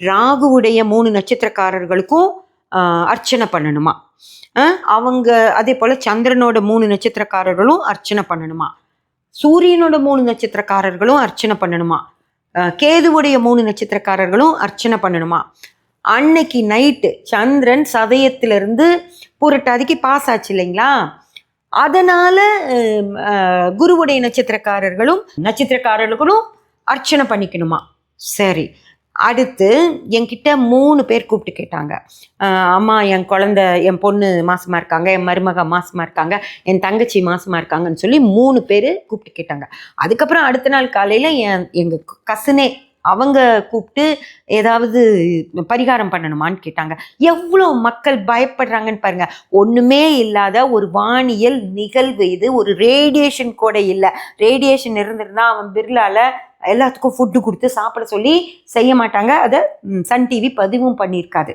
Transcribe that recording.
ராகுவுடைய 3 நட்சத்திரக்காரர்களுக்கும் அர்ச்சனை பண்ணணுமா. அவங்க அதே போல் சந்திரனோட 3 நட்சத்திரக்காரர்களும் அர்ச்சனை பண்ணணுமா. சூரியனோட 3 நட்சத்திரக்காரர்களும் அர்ச்சனை பண்ணணுமா. கேதுவுடைய 3 நட்சத்திரக்காரர்களும் அர்ச்சனை பண்ணணுமா. அன்னைக்கு நைட்டு சந்திரன் சதயத்திலிருந்து புரட்டாதிக்கு பாஸ் ஆச்சு இல்லைங்களா. அதனால குருவுடைய நட்சத்திரக்காரர்களும் அர்ச்சனை பண்ணிக்கணுமா. சரி, அடுத்து என்கிட்ட 3 பேர் கூப்பிட்டு கேட்டாங்க, அம்மா என் குழந்தை என் பொண்ணு மாசமாக இருக்காங்க, என் மருமக மாசமாக இருக்காங்க, என் தங்கச்சி மாசமாக இருக்காங்கன்னு சொல்லி 3 பேர் கூப்பிட்டு கேட்டாங்க. அதுக்கப்புறம் அடுத்த நாள் காலையில் எங்கள் கசினே அவங்க கூப்பிட்டு ஏதாவது பரிகாரம் பண்ணணுமான்னு கேட்டாங்க. எவ்வளோ மக்கள் பயப்படுறாங்கன்னு பாருங்க. ஒன்றுமே இல்லாத ஒரு வானியல் நிகழ்வு இது. ஒரு ரேடியேஷன் கூட இல்லை. ரேடியேஷன் இருந்திருந்தா அவன் பிர்லால எல்லாத்துக்கும் ஃபுட்டு கொடுத்து சாப்பிட சொல்லி செய்ய மாட்டாங்க. அதை சன் டிவி பதிவும் பண்ணியிருக்காது.